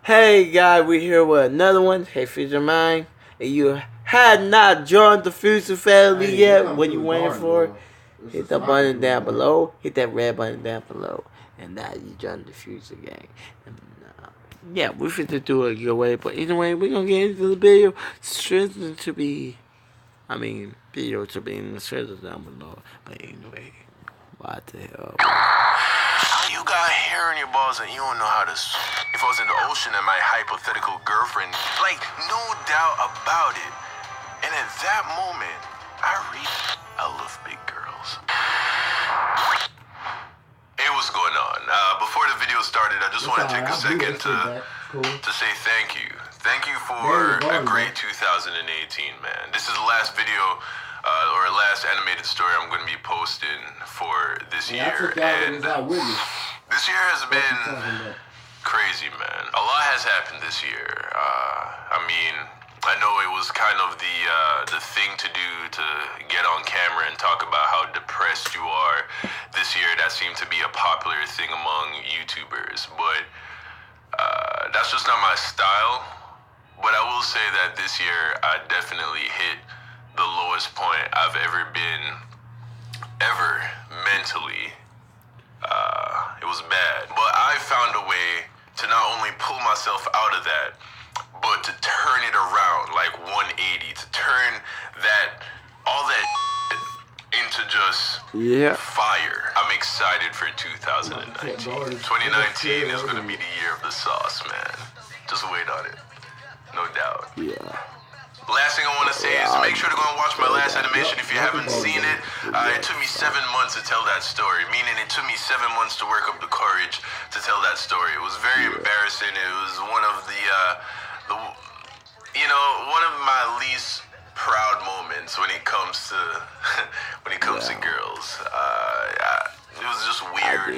Hey guys, we're here with another one. Hey, Future Mind. And you had not joined the Future family yet, what you waiting for? Hit the button down below. Hit that red button down below. And now you join the Future gang. And, yeah, we fit to do a giveaway, but either way, we're gonna get into the video. Strength to be, video to be in the schedule down below. But anyway, what the hell? You got hair in your balls and you don't know how to swim. If I was in the ocean and my hypothetical girlfriend, like, no doubt about it. And at that moment, I love big girls. Hey, what's going on? Before the video started, I just want to take a second to say thank you. Thank you for a great 2018, man. This is the last video or last animated story I'm going to be posting for this year. And this year has been crazy, man. A lot has happened this year. I know it was kind of the thing to do to get on camera and talk about how depressed you are. This year, that seemed to be a popular thing among YouTubers, but that's just not my style. But I will say that this year, I definitely hit the lowest point I've ever been, mentally. It was bad. But I found a way to not only pull myself out of that, but to turn it around like 180, to turn all that into just fire. I'm excited for 2019. 2019 is going to be the year of the sauce, man. Just wait on it. No doubt. Yeah. Last thing I want to say is make sure to go and watch my last animation if you haven't seen it. It took me 7 months to tell that story, meaning it took me 7 months to work up the courage to tell that story. It was very embarrassing. It was one of one of my least proud moments when it comes to to girls. It was just weird,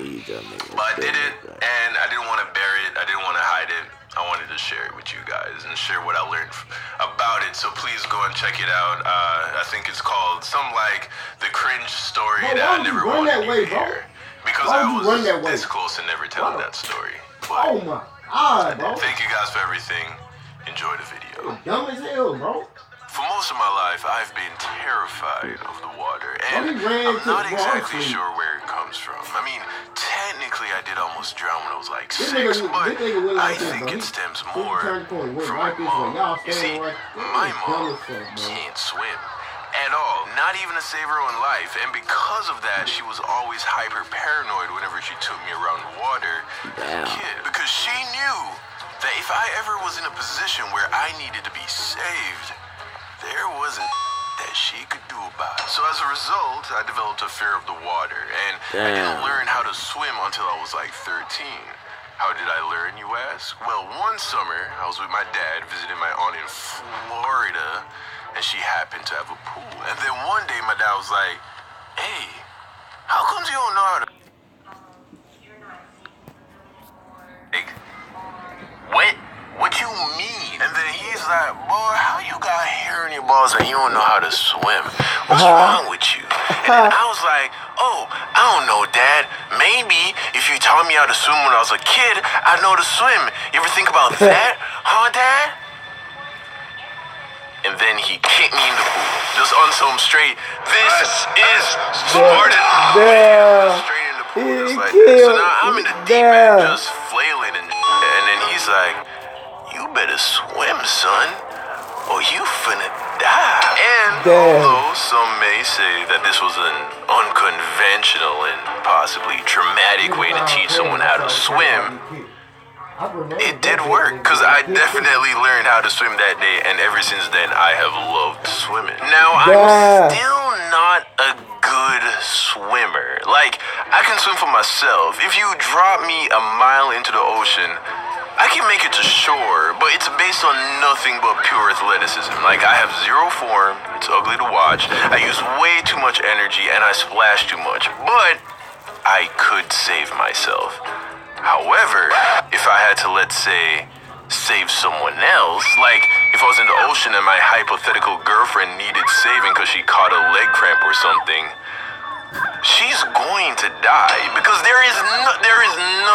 but I did it, and I didn't want to bury it. I didn't want to hide it. I wanted to share it with you guys and share what I learned about it. So please go and check it out. I think it's called the cringe story that I never wanted to hear, because I was this close to never telling that story. But oh my God, bro! Thank you guys for everything. Enjoy the video. Dumb as hell, bro. For most of my life, I've been terrified of the water, and I'm not exactly sure where it comes from. Technically, I did almost drown when I was like 6, but I think it stems more from my mom. You see, my mom can't swim at all, not even to save her own life, and because of that, she was always hyper paranoid whenever she took me around water as a kid, because she knew that if I ever was in a position where I needed to be saved, there wasn't that she could do about it. So as a result, I developed a fear of the water, and I didn't learn how to swim until I was like 13. How did I learn, you ask? Well, one summer, I was with my dad visiting my aunt in Florida, and she happened to have a pool. And then one day, my dad was like, hey, how comes you don't know how to... What you mean? And then he's like, boy, how you got hair in your balls and you don't know how to swim? What's wrong with you? And then I was like, oh, I don't know, Dad. Maybe if you taught me how to swim when I was a kid, I'd know to swim. You ever think about that? Huh, Dad? And then he kicked me in the pool. Just on some straight. This is Spartan. Straight in the pool. Just like that. So now I'm in the deep end just flailing and then he's like, you better swim, son, or you finna die. And although some may say that this was an unconventional and possibly traumatic way to teach someone how to swim, it did work, because I definitely learned how to swim that day, and ever since then, I have loved swimming. Now, I'm still not a good swimmer. Like, I can swim for myself. If you drop me a mile into the ocean, I can make it to shore, but it's based on nothing but pure athleticism. Like, I have zero form, it's ugly to watch, I use way too much energy, and I splash too much. But I could save myself. However, if I had to, let's say, save someone else, like if I was in the ocean and my hypothetical girlfriend needed saving because she caught a leg cramp or something, she's going to die, because there is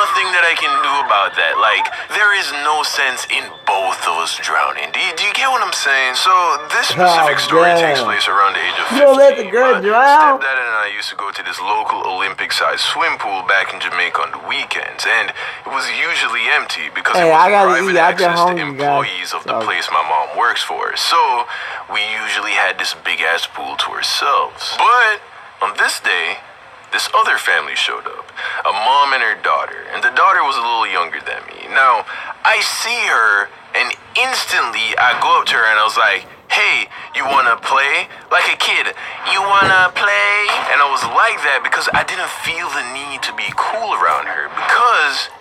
nothing that I can do about that. Like, there is no sense in both of us drowning. Do you get what I'm saying? So, this specific story takes place around the age of 15. You don't let the girl drown? My stepdad and I used to go to this local Olympic-sized swim pool back in Jamaica on the weekends, and it was usually empty because it was private access to employees of the place my mom works for. So, we usually had this big-ass pool to ourselves. But on this day, this other family showed up, a mom and her daughter, and the daughter was a little younger than me. Now, I see her, and instantly I go up to her and I was like, hey, you wanna play? Like a kid, you wanna play? And I was like that because I didn't feel the need to be cool around her because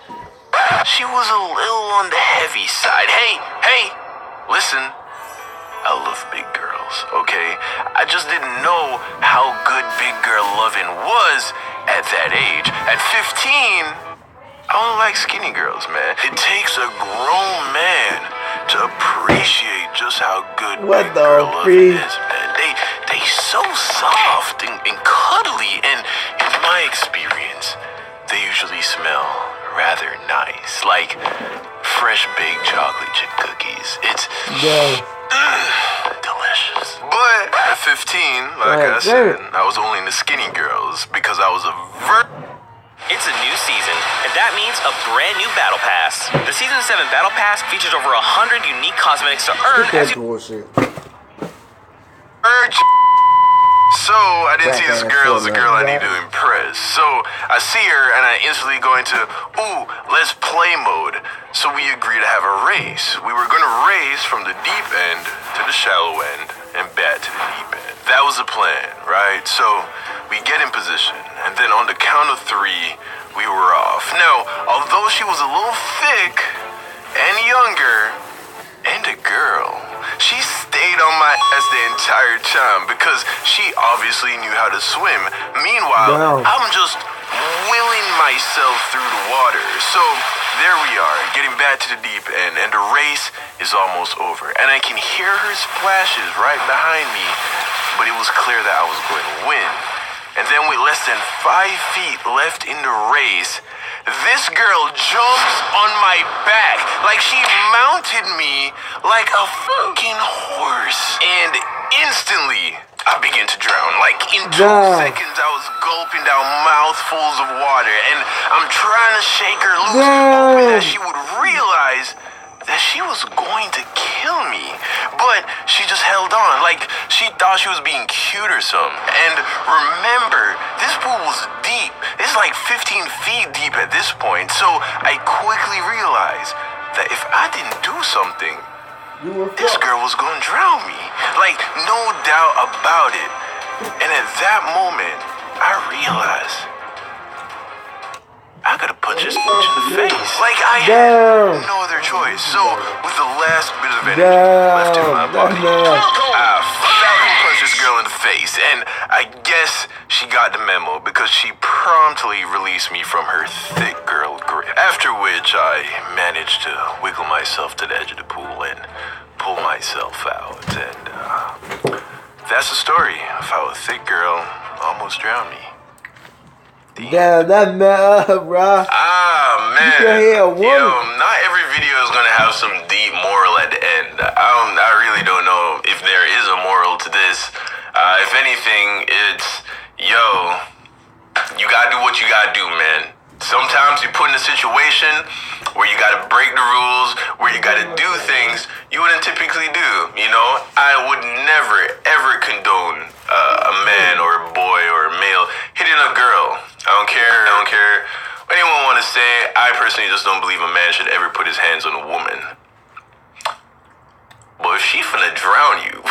she was a little on the heavy side. Hey, listen. I love big girls, okay? I just didn't know how good big girl loving was at that age. At 15, I don't like skinny girls, man. It takes a grown man to appreciate just how good big girl loving is, man. They so soft and cuddly, and in my experience, they usually smell rather nice, like fresh baked chocolate chip cookies. It's delicious. But at 15, like I said, I was only into skinny girls because I was a It's a new season, and that means a brand new battle pass. The Season 7 battle pass features over 100 unique cosmetics to earn as you... So, I didn't see this girl as a girl I need to impress. So, I see her and I instantly go into, ooh, let's play mode. So we agree to have a race. We were gonna race from the deep end to the shallow end and back to the deep end. That was the plan, right? So, we get in position, and then on the count of 3, we were off. Now, although she was a little thick and younger, and a girl, she stayed on my ass the entire time because she obviously knew how to swim. Meanwhile, I'm just willing myself through the water. So there we are, getting back to the deep end, and the race is almost over. And I can hear her splashes right behind me, but it was clear that I was going to win. And then with less than 5 feet left in the race, this girl jumps on my back like she mounted me like a fucking horse. And instantly, I began to drown. Like in 2 seconds, I was gulping down mouthfuls of water. And I'm trying to shake her loose, hoping that she would realize that she was going to kill me. But she just held on, like she thought she was being cute or something. And remember, this pool was deep. It's like 15 feet deep at this point. So I quickly realized that if I didn't do something, this girl was going to drown me. Like, no doubt about it. And at that moment, I realized I gotta punch this bitch in the face. Like, I had no other choice. So, with the last bit of energy left in my body, I falcon punched this girl in the face. And I guess she got the memo because she promptly released me from her thick girl grip. After which, I managed to wiggle myself to the edge of the pool and pull myself out. And that's the story of how a thick girl almost drowned me. Damn, that messed up, bro. Ah, man. Yo, not every video is gonna have some deep moral at the end. I really don't know if there is a moral to this. If anything, it's, yo, you gotta do what you gotta do, man. Sometimes you're put in a situation where you gotta break the rules, where you gotta do things you wouldn't typically do, you know? I would never, ever condone a man or a boy or a male hitting a girl. I don't care what anyone want to say. I personally just don't believe a man should ever put his hands on a woman. But if she finna drown you,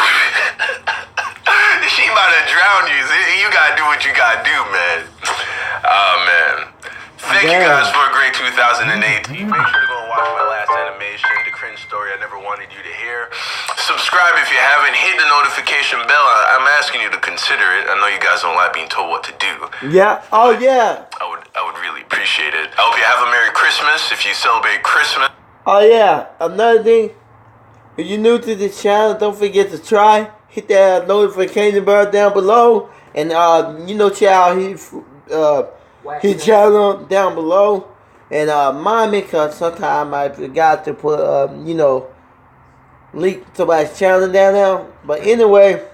if she about to drown you, you gotta do what you gotta do, man. Oh, man. Thank you guys for a great 2018. Make sure to go and watch my last animation, the cringe story I never wanted you to hear. Subscribe if you haven't. Hit the notification bell. I'm asking you to consider it. I know you guys don't like being told what to do. Yeah. Oh, yeah. I would really appreciate it. I hope you have a Merry Christmas if you celebrate Christmas. Oh, yeah. Another thing. If you're new to this channel, don't forget to hit that notification bell down below. And, check out his channel down below. And mind me, because sometimes I forgot to put, you know, link somebody's channel down there. But anyway,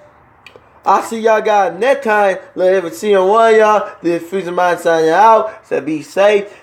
I'll see y'all guys next time. Let ever see on one of y'all. This is Freezer Mind signing out. So be safe.